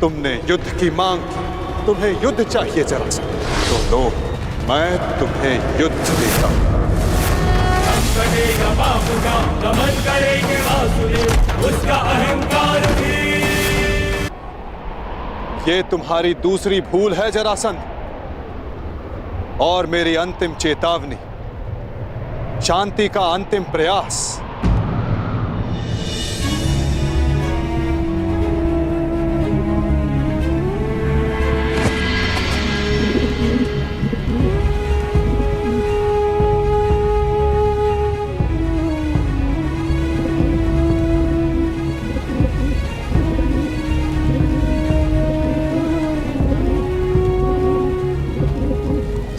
तुमने युद्ध की मांग की, तुम्हें युद्ध चाहिए जरासंध, तो लो, मैं तुम्हें युद्ध देता हूं। करेगा बापू का दमन करेंगे वासुदेव, उसका अहंकार भी। ये तुम्हारी दूसरी भूल है जरासंध, और मेरी अंतिम चेतावनी, शांति का अंतिम प्रयास।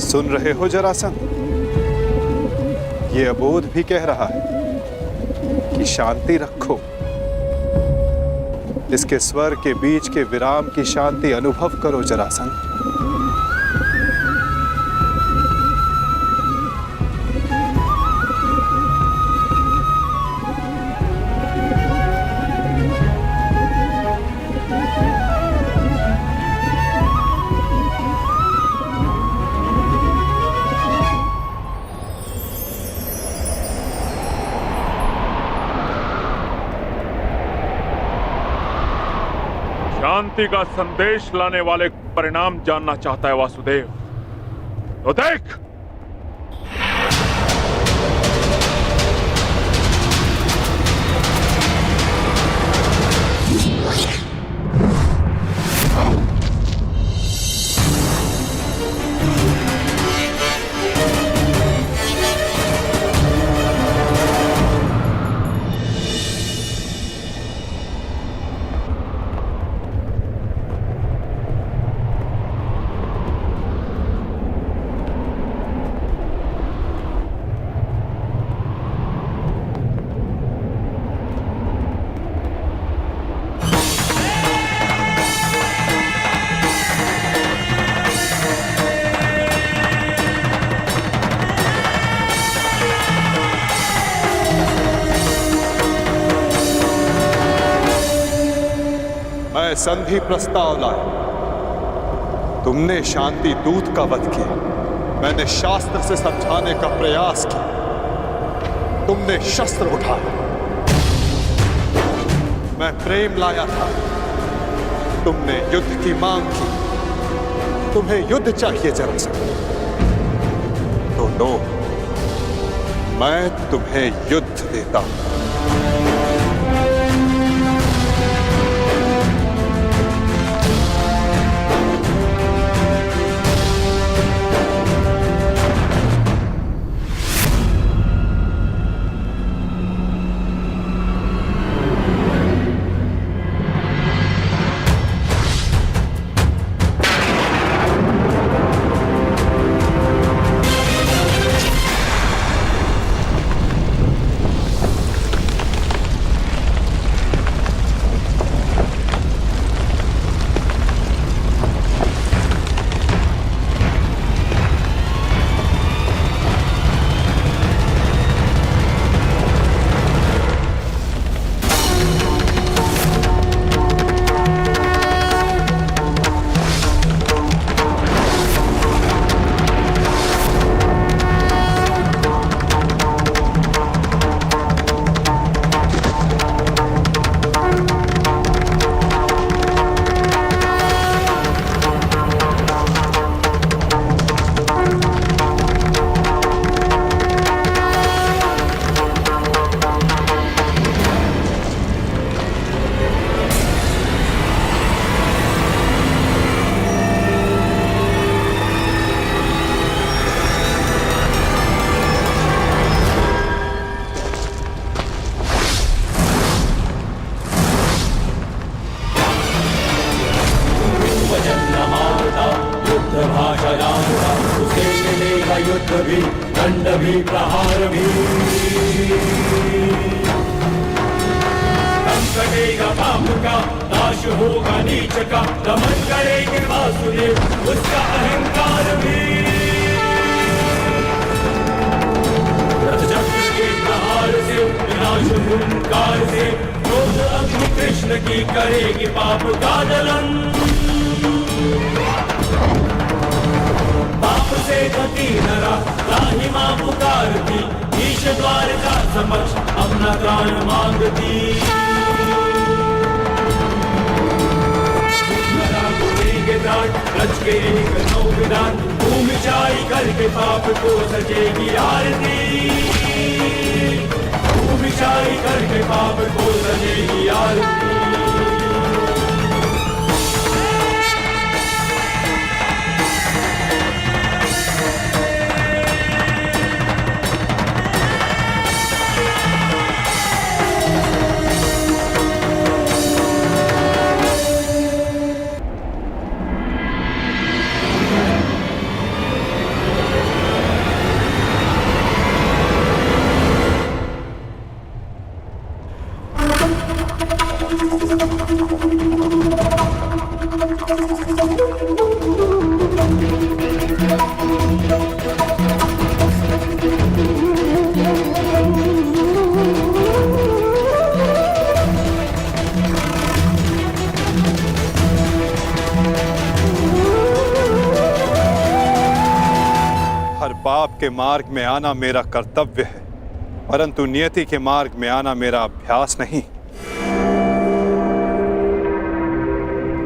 सुन रहे हो जरासंध? ये अबोध भी कह रहा है कि शांति रखो। इसके स्वर के बीच के विराम की शांति अनुभव करो जरासंध। शांति का संदेश लाने वाले परिणाम जानना चाहता है वासुदेव, तो देख। मैं संधि प्रस्ताव लाया। तुमने शांति दूत का वध किया, मैंने शास्त्र से समझाने का प्रयास किया, तुमने शस्त्र उठाया। मैं प्रेम लाया था, तुमने युद्ध की मांग की, तुम्हें युद्ध चाहिए जरासंध, तो लो, मैं तुम्हें युद्ध देता हूं। युद्ध भी, दंड भी, प्रहार भी। दम कटेगा पाप का, नाश होगा नीच का, दमन करेंगे वासुदेव, उसका अहंकार भी। रथ चक्र के प्रहार से, विनाश हुंकार से, क्रोध अग्नि कृष्ण की करेगी पाप का दलन। पाप से गति नरा राही मां पुकारती, ईश द्वार का समक्ष अपना त्राण मांगती। रच के एक नौ विधान, भूमि चाई करके पाप को सजेगी आरती। भूमि चाई करके पाप को सजेगी आरती। हर पाप के मार्ग में आना मेरा कर्तव्य है, परंतु नियति के मार्ग में आना मेरा अभ्यास नहीं।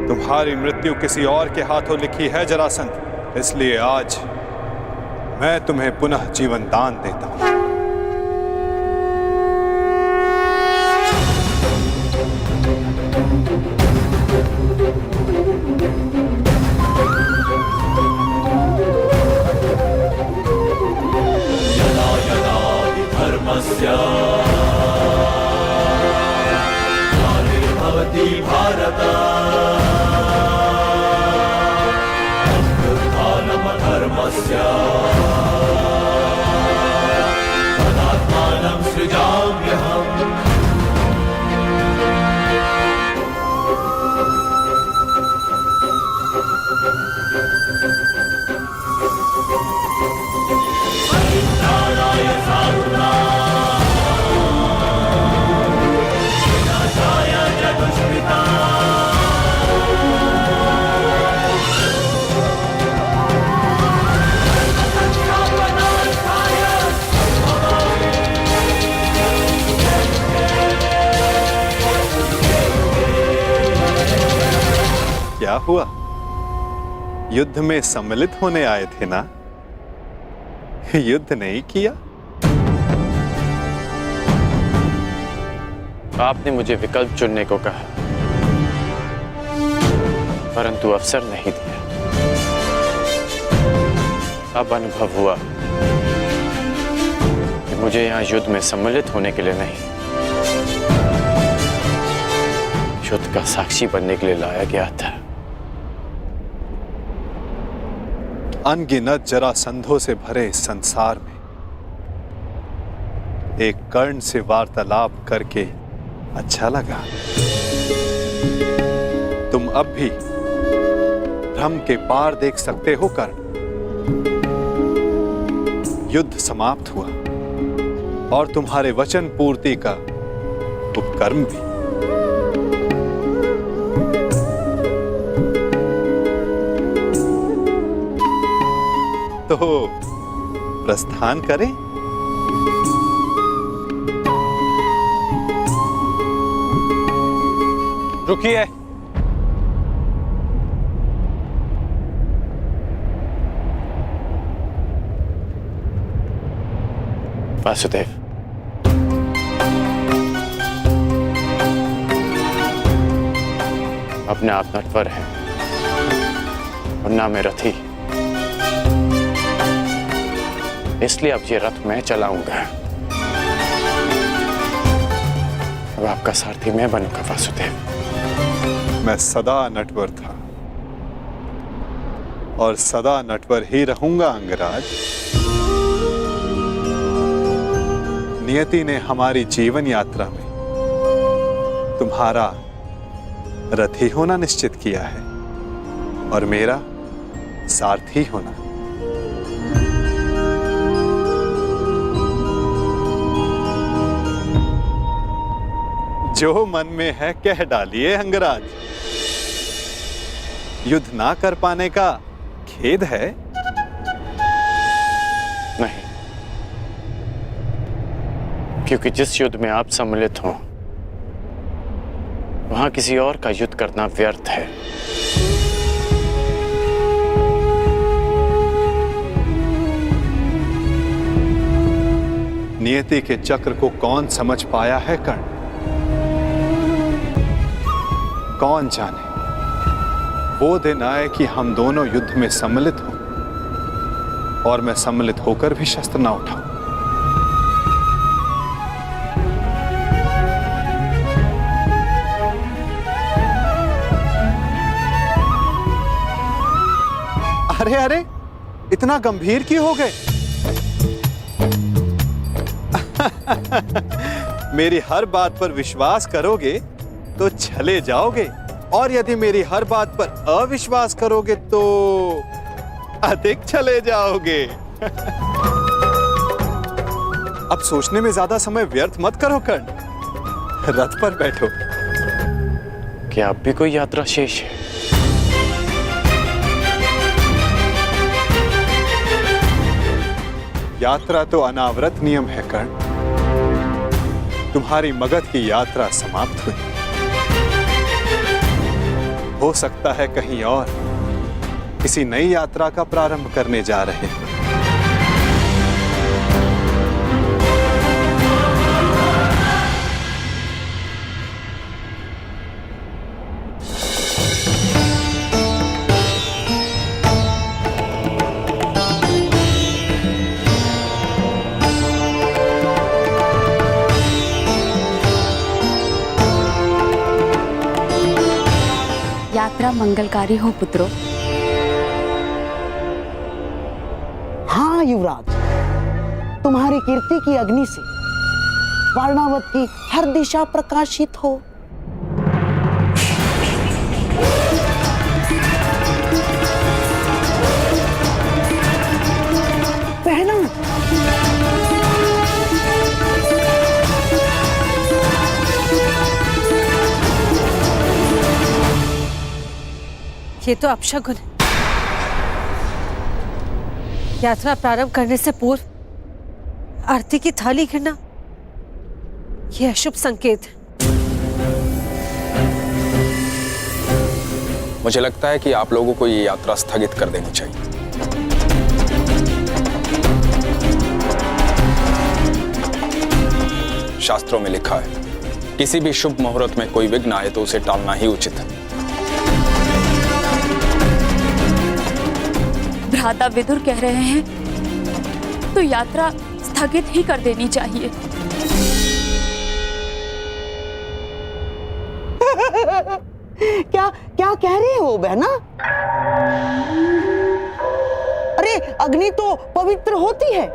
तुम्हारी मृत्यु किसी और के हाथों लिखी है जरासंध, इसलिए आज मैं तुम्हें पुनः जीवन दान देता हूं। यदा यदा हि धर्मस्य ग्लानिर्भवति भारत, धर्मस्य तदात्मानं सृजाम्यहम्। परित्राणाय साधूनां विनाशाय च दुष्कृतां। क्या हुआ? युद्ध में सम्मिलित होने आए थे ना? युद्ध नहीं किया? आपने मुझे विकल्प चुनने को कहा, परंतु अवसर नहीं दिया। अब अनुभव हुआ कि मुझे यहां युद्ध में सम्मिलित होने के लिए नहीं, युद्ध का साक्षी बनने के लिए लाया गया था। अनगिनत जरासंधों से भरे इस संसार में एक कर्ण से वार्तालाप करके अच्छा लगा। तुम अब भी भ्रम के पार देख सकते हो कर्ण। युद्ध समाप्त हुआ और तुम्हारे वचन पूर्ति का उपकर्म भी। तो प्रस्थान करें? रुकिए। वासुदेव, अपने आप नटवर है और ना मैं रथी, इसलिए अब ये रथ मैं चलाऊंगा। अब आपका सारथी मैं बनूंगा वासुदेव। मैं सदा नटवर था और सदा नटवर ही रहूंगा अंगराज। नियति ने हमारी जीवन यात्रा में तुम्हारा रथी होना निश्चित किया है और मेरा सारथी होना। जो मन में है कह डालिए अंगराज। युद्ध ना कर पाने का खेद है? नहीं, क्योंकि जिस युद्ध में आप सम्मिलित हो वहां किसी और का युद्ध करना व्यर्थ है। नियति के चक्र को कौन समझ पाया है कर्ण? कौन जाने वो दिन आए कि हम दोनों युद्ध में सम्मिलित हो और मैं सम्मिलित होकर भी शस्त्र ना उठाऊं। अरे अरे, इतना गंभीर क्यों हो गए? मेरी हर बात पर विश्वास करोगे तो चले जाओगे, और यदि मेरी हर बात पर अविश्वास करोगे तो अधिक चले जाओगे। अब सोचने में ज्यादा समय व्यर्थ मत करो कर्ण, रथ पर बैठो। क्या अब भी कोई यात्रा शेष है? यात्रा तो अनावृत नियम है कर्ण। तुम्हारी मगध की यात्रा समाप्त हुई, हो सकता है कहीं और किसी नई यात्रा का प्रारंभ करने जा रहे हैं। यात्रा मंगलकारी हो पुत्रों। हाँ युवराज, तुम्हारी कीर्ति की अग्नि से वारणावत की हर दिशा प्रकाशित हो। पहना ये तो अपशगुन है। यात्रा प्रारंभ करने से पूर्व आरती की थाली गिरना ये अशुभ संकेत है। मुझे लगता है कि आप लोगों को ये यात्रा स्थगित कर देनी चाहिए। शास्त्रों में लिखा है, किसी भी शुभ मुहूर्त में कोई विघ्न आए तो उसे टालना ही उचित है। भ्राता विदुर कह रहे हैं तो यात्रा स्थगित ही कर देनी चाहिए। क्या क्या कह रहे हो बहना? अरे अग्नि तो पवित्र होती है,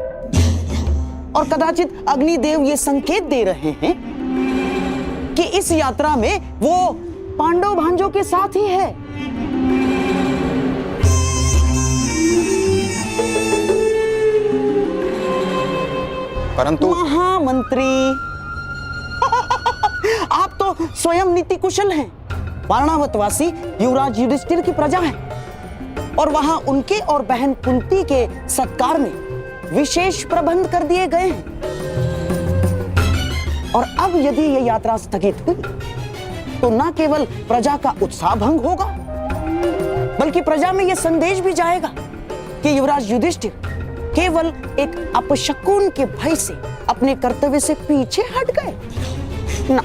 और कदाचित अग्निदेव ये संकेत दे रहे हैं कि इस यात्रा में वो पांडव भांजों के साथ ही है। परंतु महामंत्री, आप तो स्वयं नीति कुशल हैं। वारणावतवासी युवराज युधिष्ठिर की प्रजा है, और वहां उनके और बहन कुंती के सत्कार में विशेष प्रबंध कर दिए गए हैं। और अब यदि ये यात्रा स्थगित हुई तो न केवल प्रजा का उत्साह भंग होगा, बल्कि प्रजा में यह संदेश भी जाएगा कि युवराज युधिष्ठिर केवल एक अपशकुन के भय से अपने कर्तव्य से पीछे हट गए ना।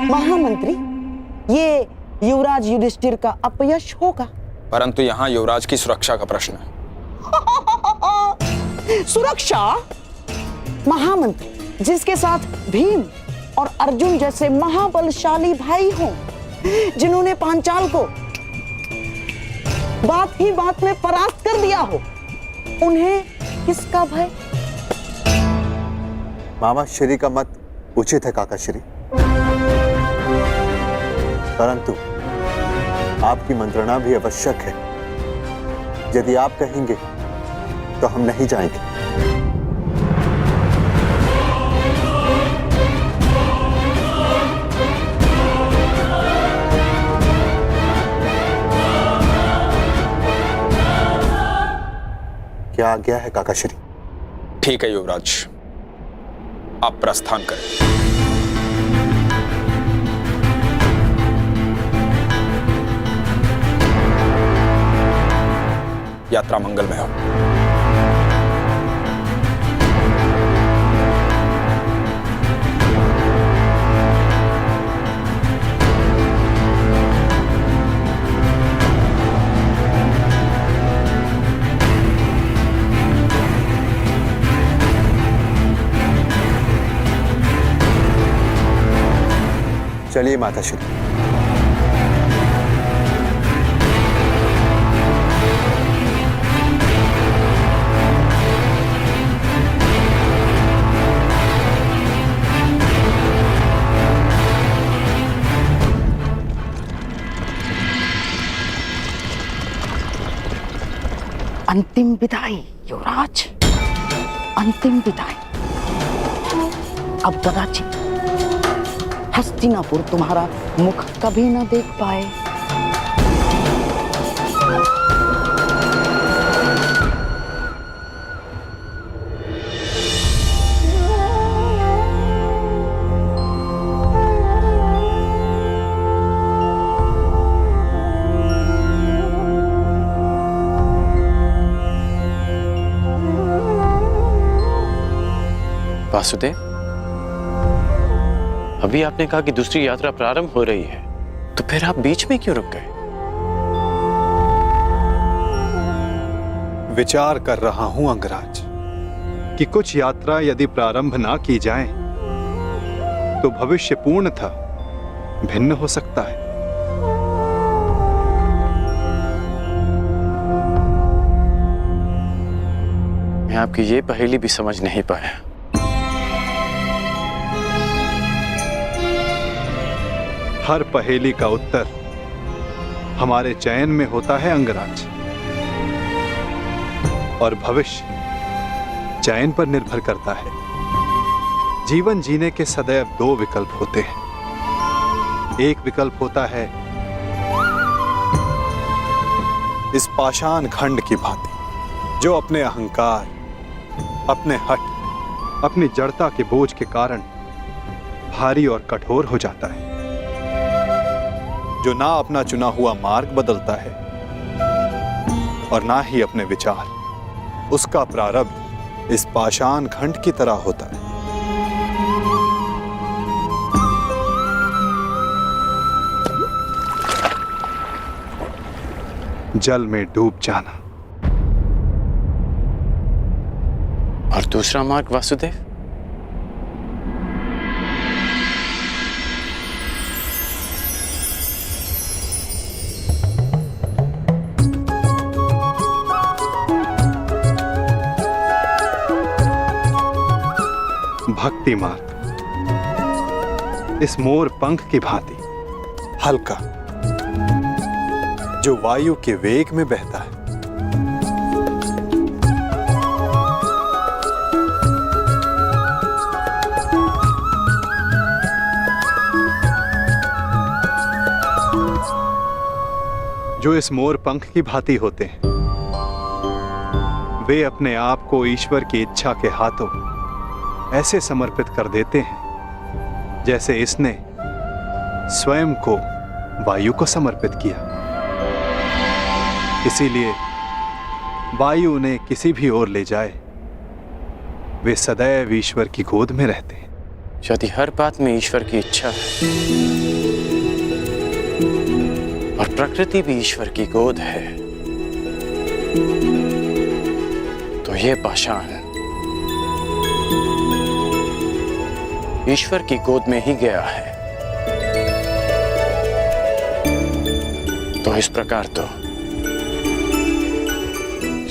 महामंत्री, ये युवराज युधिष्ठिर का अपयश होगा। परंतु यहाँ युवराज की सुरक्षा का प्रश्न है। सुरक्षा? महामंत्री, जिसके साथ भीम और अर्जुन जैसे महाबलशाली भाई हों, जिन्होंने पांचाल को बात ही बात में परास्त कर दिया हो, उन्हें किसका भय? मामा श्री का मत उचित है काका श्री, परंतु आपकी मंत्रणा भी आवश्यक है। यदि आप कहेंगे तो हम नहीं जाएंगे। क्या आज्ञा है काकाश्री? ठीक है युवराज, आप प्रस्थान करें। यात्रा मंगलमय हो। चलिए माताश्री। अंतिम विदाई युवराज, अंतिम विदाई। अब कदाचित हस्तिनापुर तुम्हारा मुख कभी न देख पाए। वासुदेव, अभी आपने कहा कि दूसरी यात्रा प्रारंभ हो रही है, तो फिर आप बीच में क्यों रुक गए? विचार कर रहा हूं अंगराज कि कुछ यात्रा यदि प्रारंभ ना की जाए तो भविष्य पूर्णतः भिन्न हो सकता है। मैं आपकी ये पहेली भी समझ नहीं पाया। हर पहेली का उत्तर हमारे चयन में होता है अंगराज, और भविष्य चयन पर निर्भर करता है। जीवन जीने के सदैव दो विकल्प होते हैं। एक विकल्प होता है इस पाषाण खंड की भांति, जो अपने अहंकार, अपने हठ, अपनी जड़ता के बोझ के कारण भारी और कठोर हो जाता है, जो ना अपना चुना हुआ मार्ग बदलता है और ना ही अपने विचार। उसका प्रारब्ध इस पाषाण खंड की तरह होता है। जल में डूब जाना। और दूसरा मार्ग वासुदेव? भक्ति मार्ग, इस मोर पंख की भांति हल्का, जो वायु के वेग में बहता है। जो इस मोर पंख की भांति होते हैं, वे अपने आप को ईश्वर की इच्छा के हाथों ऐसे समर्पित कर देते हैं जैसे इसने स्वयं को वायु को समर्पित किया। इसीलिए वायु उन्हें किसी भी ओर ले जाए, वे सदैव ईश्वर की गोद में रहते हैं। यदि हर बात में ईश्वर की इच्छा है और प्रकृति भी ईश्वर की गोद है, तो ये पाषाण ईश्वर की गोद में ही गया है। तो इस प्रकार तो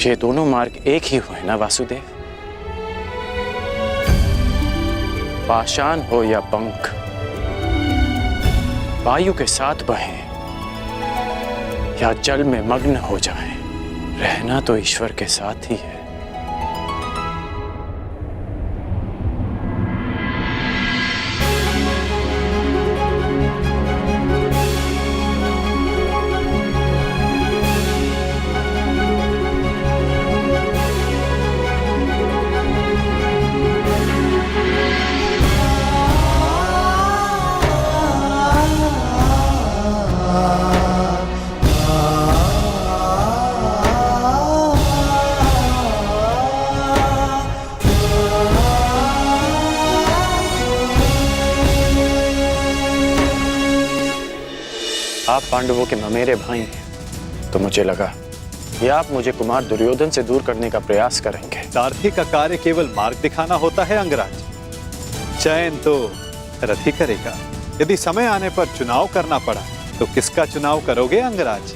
ये दोनों मार्ग एक ही हुए ना वासुदेव? पाषाण हो या पंख, वायु के साथ बहें या जल में मग्न हो जाएं, रहना तो ईश्वर के साथ ही है। आप पांडवों के ममेरे भाई हैं, तो मुझे लगा कि आप मुझे कुमार दुर्योधन से दूर करने का प्रयास करेंगे। सारथी का कार्य केवल मार्ग दिखाना होता है अंगराज। चयन तो रथ ही करेगा। यदि समय आने पर चुनाव करना पड़ा तो किसका चुनाव करोगे अंगराज?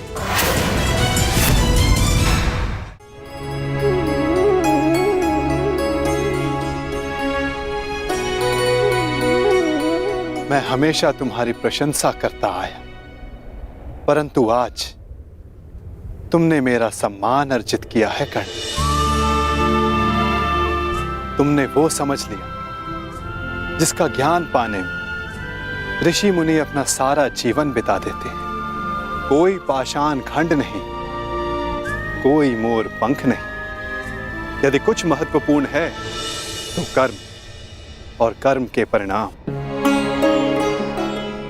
मैं हमेशा तुम्हारी प्रशंसा करता आया, परंतु आज तुमने मेरा सम्मान अर्जित किया है कर्ण। तुमने वो समझ लिया जिसका ज्ञान पाने में ऋषि मुनि अपना सारा जीवन बिता देते हैं। कोई पाषाण खंड नहीं, कोई मोर पंख नहीं। यदि कुछ महत्वपूर्ण है तो कर्म और कर्म के परिणाम।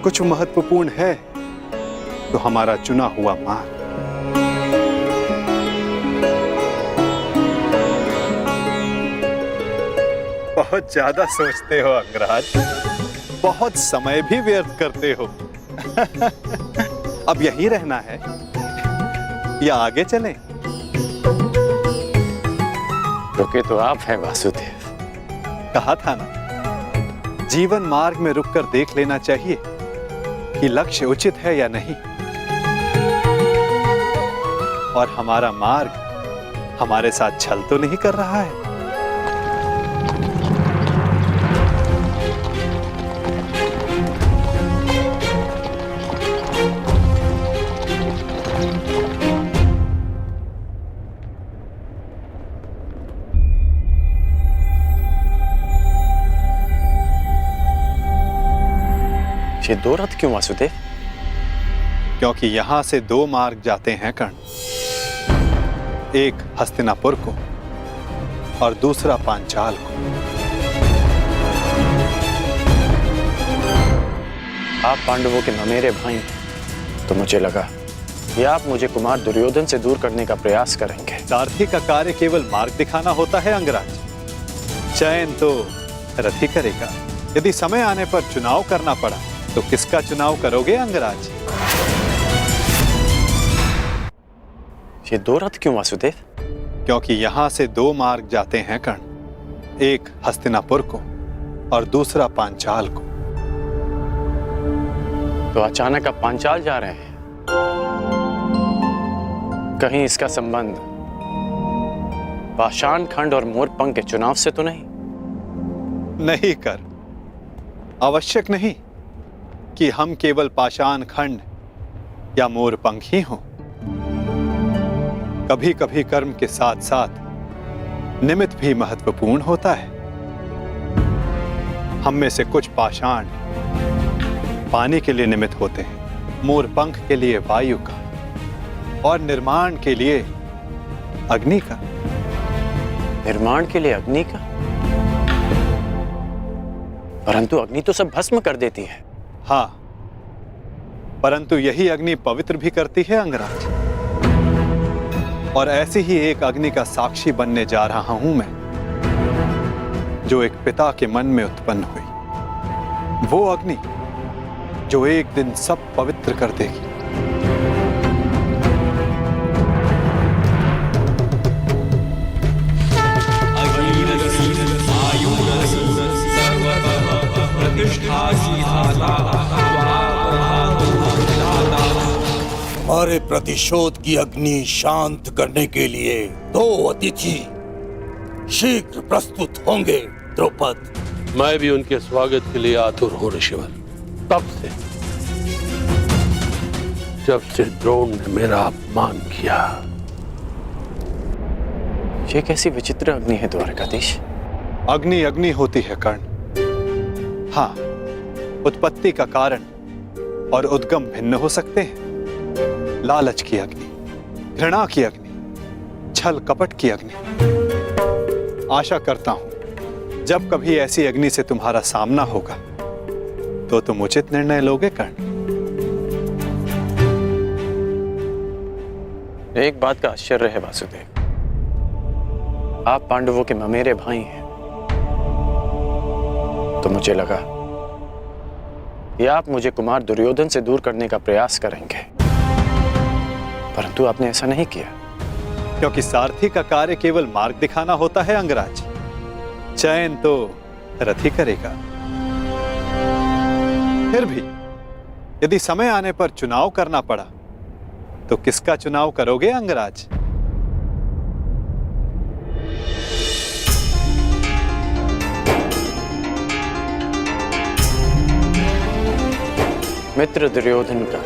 कुछ महत्वपूर्ण है तो हमारा चुना हुआ मार्ग। बहुत ज्यादा सोचते हो अंगराज, बहुत समय भी व्यर्थ करते हो। अब यहीं रहना है या आगे चलें? रुके तो आप हैं वासुदेव। कहा था ना, जीवन मार्ग में रुककर देख लेना चाहिए कि लक्ष्य उचित है या नहीं। और हमारा मार्ग हमारे साथ छल तो नहीं कर रहा है? ये दो रथ क्यों वासुदेव? क्योंकि यहां से दो मार्ग जाते हैं कर्ण। एक हस्तिनापुर को और दूसरा पांचाल को। आप पांडवों के ममेरे भाई हैं, तो मुझे लगा कि आप मुझे कुमार दुर्योधन से दूर करने का प्रयास करेंगे। सारथी का कार्य केवल मार्ग दिखाना होता है अंगराज। चयन तो रथ ही करेगा। यदि समय आने पर चुनाव करना पड़ा तो किसका चुनाव करोगे अंगराज? ये दो रथ क्यों वासुदेव? क्योंकि यहां से दो मार्ग जाते हैं कर्ण। एक हस्तिनापुर को और दूसरा पांचाल को। तो अचानक आप पांचाल जा रहे हैं? कहीं इसका संबंध पाषाण खंड और मोरपंख के चुनाव से तो नहीं? नहीं कर, आवश्यक नहीं कि हम केवल पाषाण खंड या मोरपंख ही हों। कभी कभी कर्म के साथ साथ निमित्त भी महत्वपूर्ण होता है। हम में से कुछ पाषाण पानी के लिए निमित्त होते हैं, मोरपंख के लिए वायु का, और निर्माण के लिए अग्नि का। निर्माण के लिए अग्नि का? परंतु अग्नि तो सब भस्म कर देती है। हाँ, परंतु यही अग्नि पवित्र भी करती है अंगराज। और ऐसी ही एक अग्नि का साक्षी बनने जा रहा हूं मैं, जो एक पिता के मन में उत्पन्न हुई। वो अग्नि जो एक दिन सब पवित्र कर देगी। हमारे प्रतिशोध की अग्नि शांत करने के लिए दो अतिथि शीघ्र प्रस्तुत होंगे द्रौपद। मैं भी उनके स्वागत के लिए आतुर हूं ऋषिवर। तब से जब से द्रोण ने मेरा अपमान किया, ये कैसी विचित्र अग्नि है द्वारकाधीश? अग्नि अग्नि होती है कर्ण। हाँ, उत्पत्ति का कारण और उद्गम भिन्न हो सकते हैं। लालच की अग्नि, घृणा की अग्नि, छल कपट की अग्नि। आशा करता हूं जब कभी ऐसी अग्नि से तुम्हारा सामना होगा तो तुम उचित निर्णय लोगे कर्ण। एक बात का आश्चर्य है वासुदेव, आप पांडवों के ममेरे भाई हैं, तो मुझे लगा कि आप मुझे कुमार दुर्योधन से दूर करने का प्रयास करेंगे, परंतु आपने ऐसा नहीं किया। क्योंकि सारथी का कार्य केवल मार्ग दिखाना होता है अंगराज, चयन तो रथ ही करेगा। फिर भी यदि समय आने पर चुनाव करना पड़ा तो किसका चुनाव करोगे अंगराज? मित्र दुर्योधन का।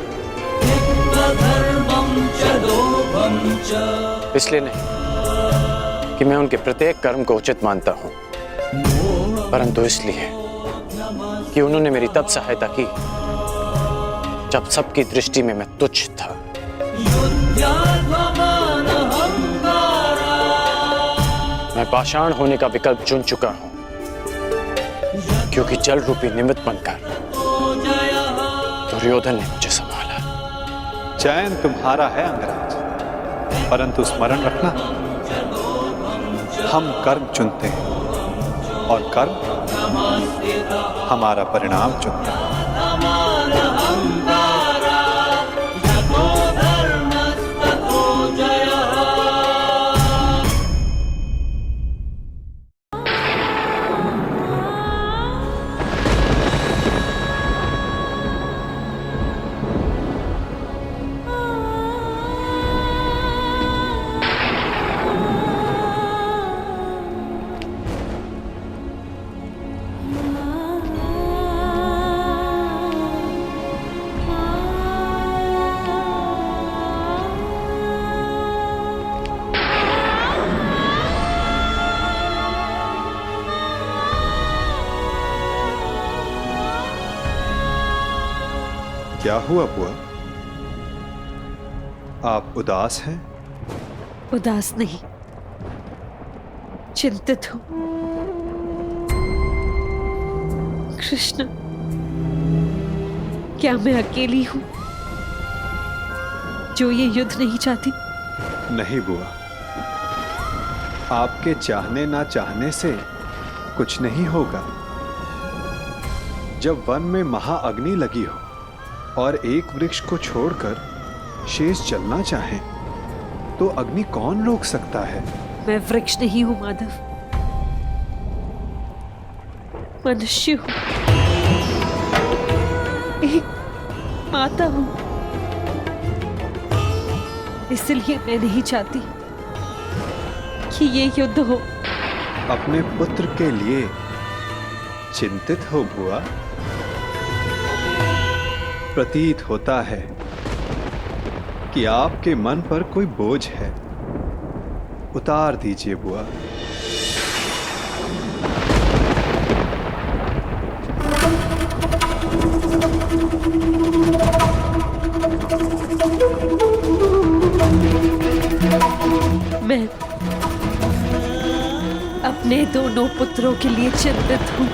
इसलिए नहीं कि मैं उनके प्रत्येक कर्म को उचित मानता हूं, परंतु इसलिए कि उन्होंने मेरी तब सहायता की जब सबकी दृष्टि में मैं तुच्छ था। मैं पाषाण होने का विकल्प चुन चुका हूं, क्योंकि जल रूपी निमित्त बनकर दुर्योधन ने मुझे संभाला। चयन तुम्हारा है अंगराज, परंतु स्मरण रखना, हम कर्म चुनते हैं और कर्म हमारा परिणाम चुनता है। क्या हुआ बुआ? आप उदास हैं? उदास नहीं, चिंतित हूं। कृष्ण, क्या मैं अकेली हूं जो ये युद्ध नहीं चाहती? नहीं बुआ, आपके चाहने ना चाहने से कुछ नहीं होगा। जब वन में महाअग्नि लगी हो और एक वृक्ष को छोड़कर शेष जलना चाहे तो अग्नि कौन रोक सकता है? मैं वृक्ष नहीं हूं माधव, मनुष्य हूं, एक माता हूं। इसलिए मैं नहीं चाहती कि ये युद्ध हो। अपने पुत्र के लिए चिंतित हो बुआ? प्रतीत होता है कि आपके मन पर कोई बोझ है, उतार दीजिए बुआ। मैं अपने दोनों पुत्रों के लिए चिंतित हूं।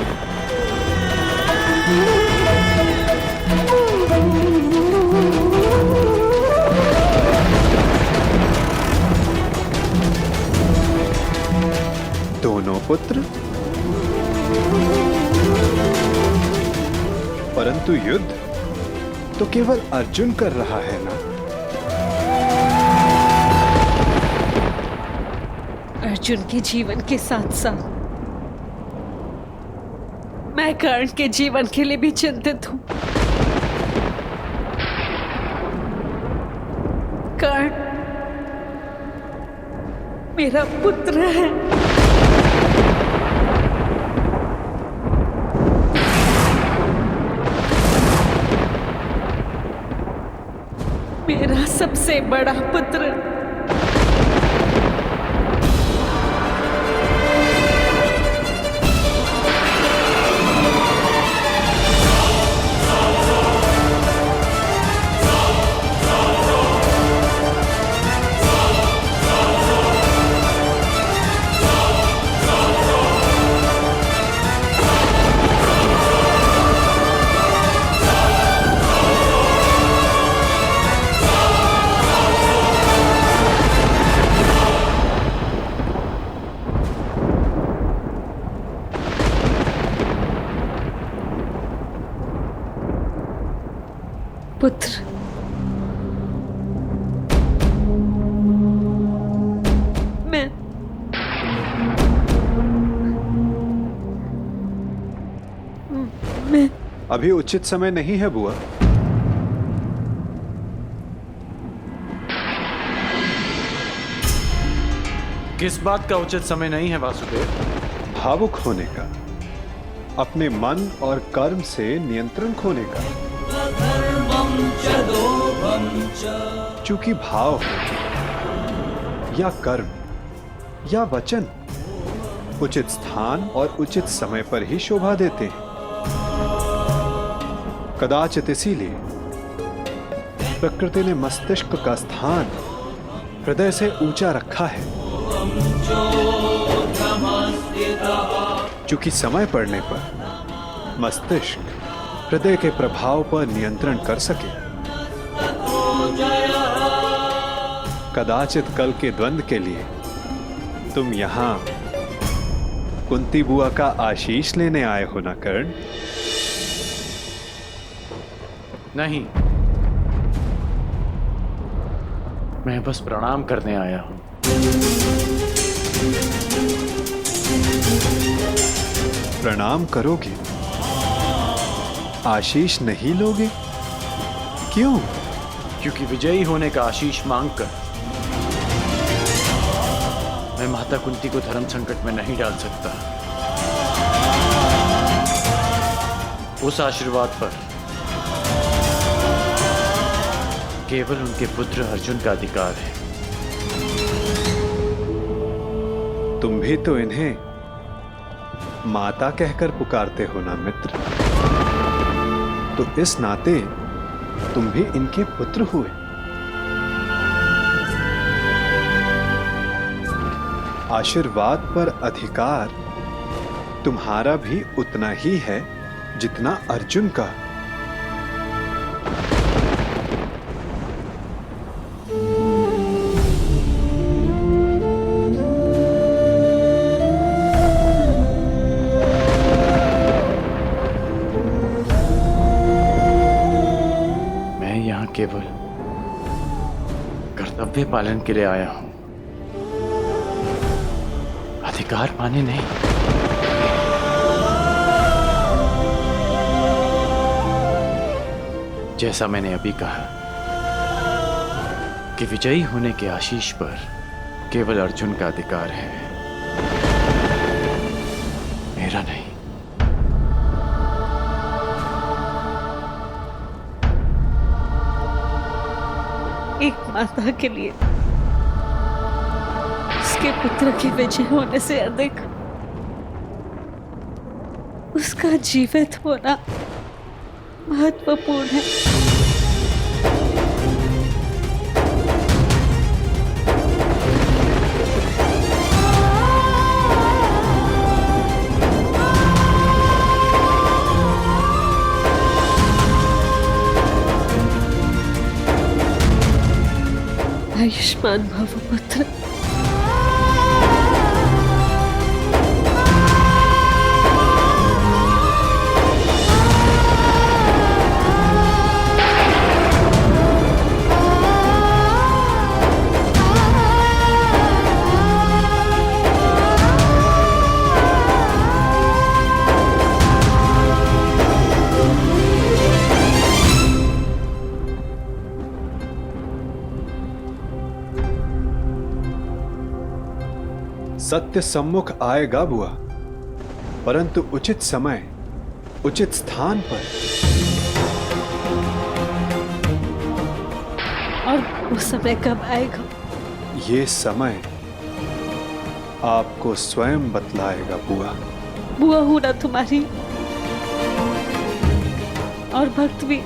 दोनों पुत्र, परंतु युद्ध तो केवल अर्जुन कर रहा है ना? अर्जुन के जीवन के साथ साथ मैं कर्ण के जीवन के लिए भी चिंतित हूं। कर्ण मेरा पुत्र है। मेरा सबसे बड़ा पुत्र। अभी उचित समय नहीं है बुआ। किस बात का उचित समय नहीं है वासुदेव? भावुक होने का, अपने मन और कर्म से नियंत्रण खोने का। चूंकि भाव या कर्म या वचन उचित स्थान और उचित समय पर ही शोभा देते हैं। कदाचित इसीलिए प्रकृति ने मस्तिष्क का स्थान हृदय से ऊंचा रखा है, चूंकि समय पड़ने पर मस्तिष्क हृदय के प्रभाव पर नियंत्रण कर सके। कदाचित कल के द्वंद्व के लिए तुम यहां कुंती बुआ का आशीष लेने आए हो ना कर्ण? नहीं, मैं बस प्रणाम करने आया हूं। प्रणाम करोगे, आशीष नहीं लोगे? क्यों? क्योंकि विजयी होने का आशीष मांगकर मैं माता कुंती को धर्म संकट में नहीं डाल सकता। उस आशीर्वाद पर केवल उनके पुत्र अर्जुन का अधिकार है। तुम भी तो इन्हें माता कहकर पुकारते हो ना मित्र, तो इस नाते तुम भी इनके पुत्र हुए। आशीर्वाद पर अधिकार तुम्हारा भी उतना ही है जितना अर्जुन का। मैं यहां केवल कर्तव्य पालन के लिए आया हूं, अधिकार पाने नहीं। जैसा मैंने अभी कहा कि विजयी होने के आशीष पर केवल अर्जुन का अधिकार है, मेरा नहीं। एक माता के लिए उसके पुत्र के विजय होने से अधिक उसका जीवित होना महत्वपूर्ण है। आयुष्मान भव पुत्र। सत्य सम्मुख आएगा बुआ, परंतु उचित समय उचित स्थान पर। और वो समय कब आएगा? ये समय आपको स्वयं बतलाएगा बुआ। बुआ हूं ना तुम्हारी, और भक्त भी।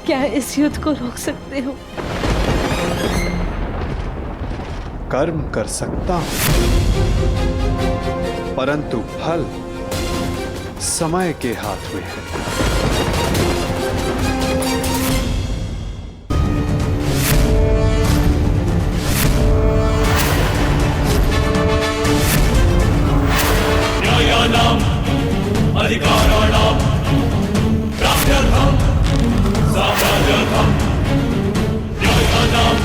क्या इस युद्ध को रोक सकते हो? कर्म कर सकता हूं, परंतु फल समय के हाथ में है। न्यायानाम् अधिकाराणाम् प्राप्त्यर्थम् साम्राज्यर्थम् न्यायानाम्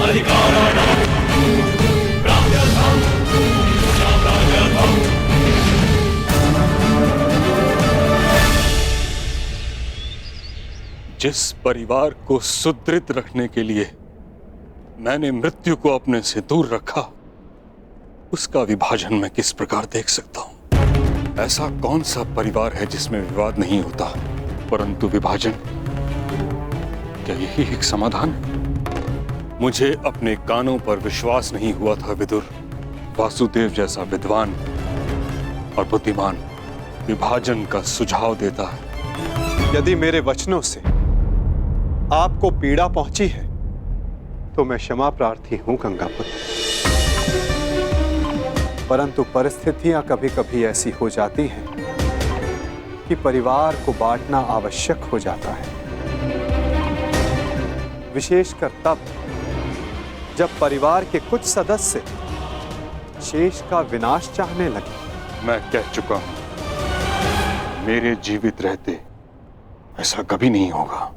अधिकाराणाम् प्राप्त्यर्थम् साम्राज्यर्थम् जिस परिवार को सुदृढ़ रखने के लिए मैंने मृत्यु को अपने से दूर रखा, उसका विभाजन मैं किस प्रकार देख सकता हूं? ऐसा कौन सा परिवार है जिसमें विवाद नहीं होता, परंतु विभाजन? क्या यही एक समाधान? मुझे अपने कानों पर विश्वास नहीं हुआ था विदुर। वासुदेव जैसा विद्वान और बुद्धिमान विभाजन का सुझाव देता है। यदि मेरे वचनों से आपको पीड़ा पहुंची है तो मैं क्षमा प्रार्थी हूं गंगापुत्र, परंतु परिस्थितियां कभी कभी ऐसी हो जाती हैं कि परिवार को बांटना आवश्यक हो जाता है, विशेषकर तब जब परिवार के कुछ सदस्य शेष का विनाश चाहने लगे। मैं कह चुका हूं, मेरे जीवित रहते ऐसा कभी नहीं होगा।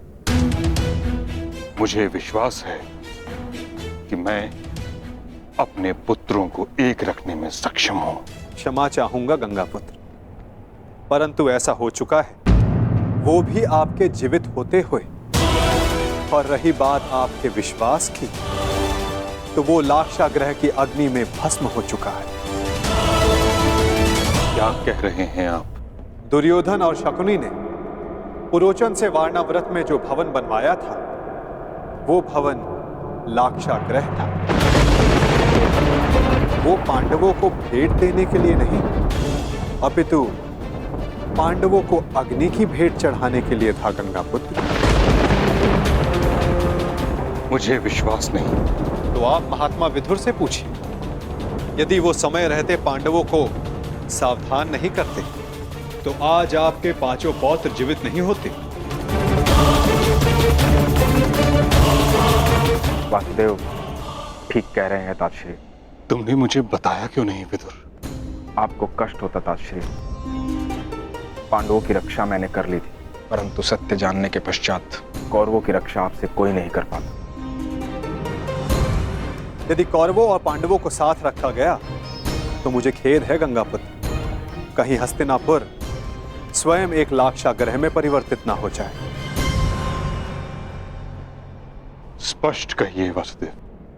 मुझे विश्वास है कि मैं अपने पुत्रों को एक रखने में सक्षम हूं। क्षमा चाहूंगा गंगापुत्र, परंतु ऐसा हो चुका है, वो भी आपके जीवित होते हुए। और रही बात आपके विश्वास की, तो वो लाक्षागृह की अग्नि में भस्म हो चुका है। क्या कह रहे हैं आप? दुर्योधन और शकुनी ने पुरोचन से वारणाव्रत में जो भवन बनवाया था, वो भवन लाक्षागृह था। वो पांडवों को भेंट देने के लिए नहीं, अपितु पांडवों को अग्नि की भेंट चढ़ाने के लिए था गंगापुत्र। मुझे विश्वास नहीं। तो आप महात्मा विदुर से पूछिए, यदि वो समय रहते पांडवों को सावधान नहीं करते तो आज आपके पांचों पौत्र जीवित नहीं होते। वासुदेव ठीक कह रहे हैं तातश्री। तुमने मुझे बताया क्यों नहीं विदुर? आपको कष्ट होता तातश्री। पांडवों की रक्षा मैंने कर ली थी, परंतु सत्य जानने के पश्चात कौरवों की रक्षा आपसे कोई नहीं कर पाता। यदि कौरवों और पांडवों को साथ रखा गया तो मुझे खेद है गंगापुत्र, कहीं हस्तिनापुर स्वयं एक लाक्षागृह में परिवर्तित ना हो जाए। स्पष्ट कहिए वासुदेव।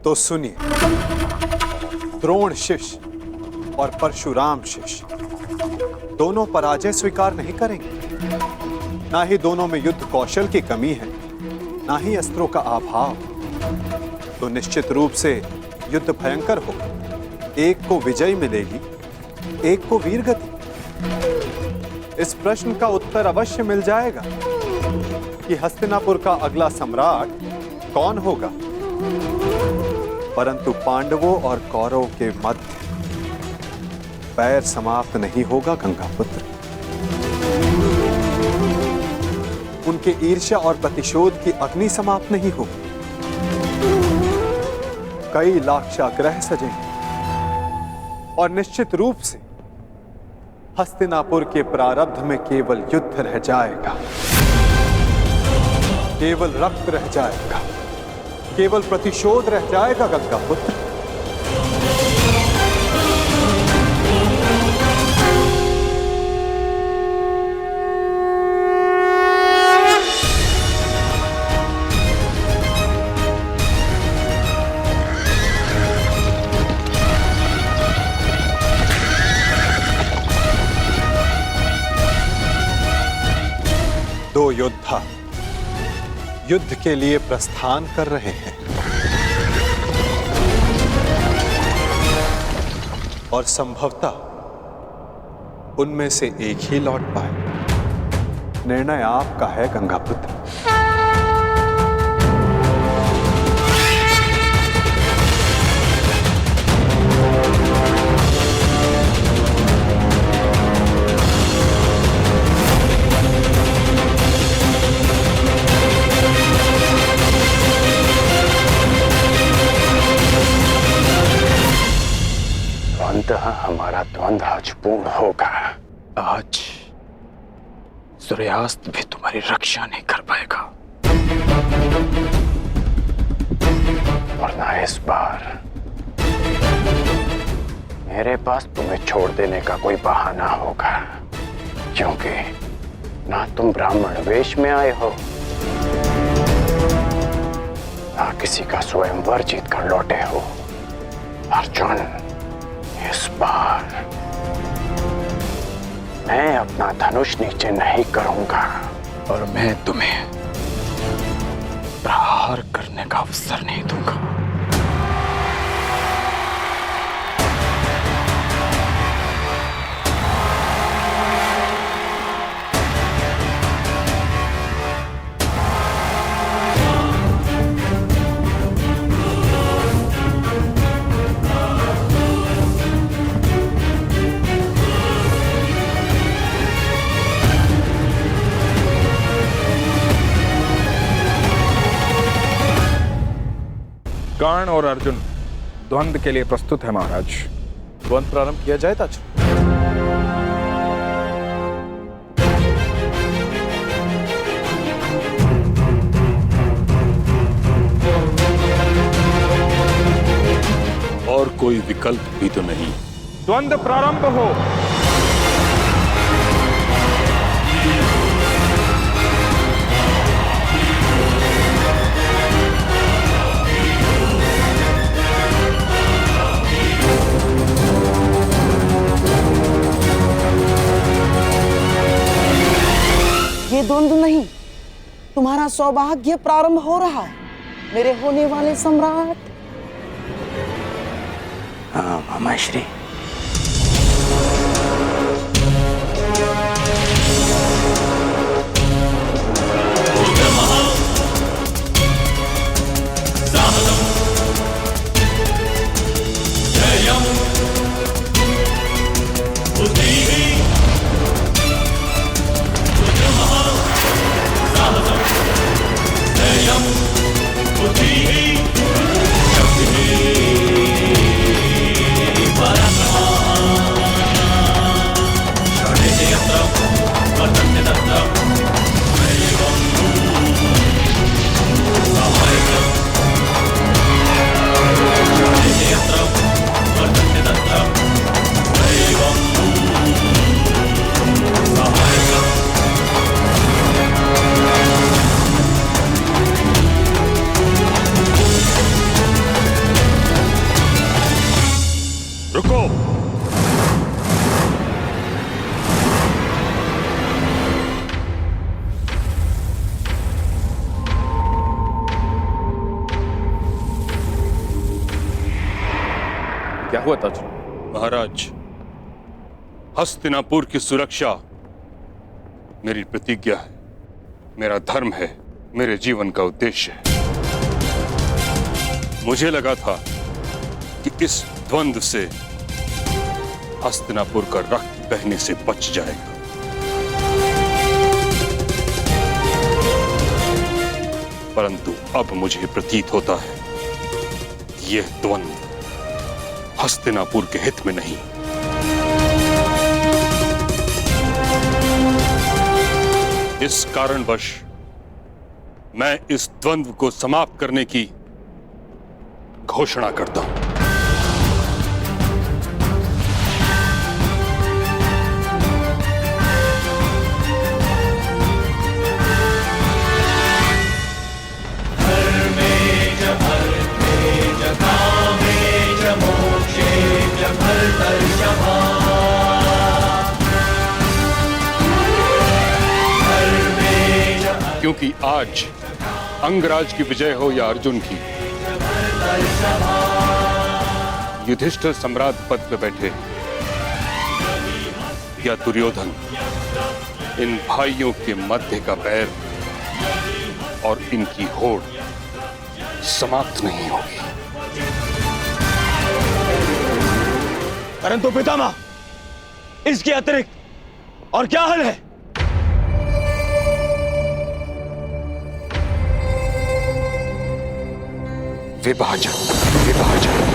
तो सुनिए, द्रोण शिष्य और परशुराम शिष्य दोनों पराजय स्वीकार नहीं करेंगे। ना ही दोनों में युद्ध कौशल की कमी है, ना ही अस्त्रों का अभाव। तो निश्चित रूप से युद्ध भयंकर होगा। एक को विजय मिलेगी, एक को वीरगति। इस प्रश्न का उत्तर अवश्य मिल जाएगा कि हस्तिनापुर का अगला सम्राट कौन होगा, परंतु पांडवों और कौरवों के मध्य बैर समाप्त नहीं होगा गंगापुत्र। उनके ईर्ष्या और प्रतिशोध की अग्नि समाप्त नहीं होगी। कई लाक्षागृह सजेंगे और निश्चित रूप से हस्तिनापुर के प्रारब्ध में केवल युद्ध रह जाएगा, केवल रक्त रह जाएगा, केवल प्रतिशोध रह जाएगा गंगापुत्र। दो योद्धा युद्ध के लिए प्रस्थान कर रहे हैं और संभवतः उनमें से एक ही लौट पाए। निर्णय आपका है गंगापुत्र। हमारा द्वंद्व आज पूर्ण होगा। आज सूर्यास्त भी तुम्हारी रक्षा नहीं कर पाएगा, और ना इस बार मेरे पास तुम्हें छोड़ देने का कोई बहाना होगा, क्योंकि ना तुम ब्राह्मण वेश में आए हो किसी का स्वयंवर जीत कर लौटे हो। अर्जुन, इस बार मैं अपना धनुष नीचे नहीं करूंगा और मैं तुम्हें प्रहार करने का अवसर नहीं दूंगा। कर्ण और अर्जुन द्वंद्व के लिए प्रस्तुत है महाराज। द्वंद्व प्रारंभ किया जाए ताज। और कोई विकल्प भी तो नहीं। द्वंद्व प्रारंभ हो। ये द्वंद्व नहीं, तुम्हारा सौभाग्य प्रारंभ हो रहा है मेरे होने वाले सम्राट। हाँ मामाश्री। रुको। क्या हुआ ताज? महाराज, हस्तिनापुर की सुरक्षा मेरी प्रतिज्ञा है, मेरा धर्म है, मेरे जीवन का उद्देश्य है। मुझे लगा था कि इस द्वंद्व से हस्तिनापुर का रक्त बहने से बच जाएगा, परंतु अब मुझे प्रतीत होता है यह द्वंद्व हस्तिनापुर के हित में नहीं। इस कारणवश मैं इस द्वंद्व को समाप्त करने की घोषणा करता हूं। क्योंकि आज अंगराज की विजय हो या अर्जुन की, युधिष्ठिर सम्राट पद पर बैठे या दुर्योधन, इन भाइयों के मध्य का बैर और इनकी होड़ समाप्त नहीं होगी। परंतु पितामह, इसके अतिरिक्त और क्या हल है? विभाजन, विभाजन।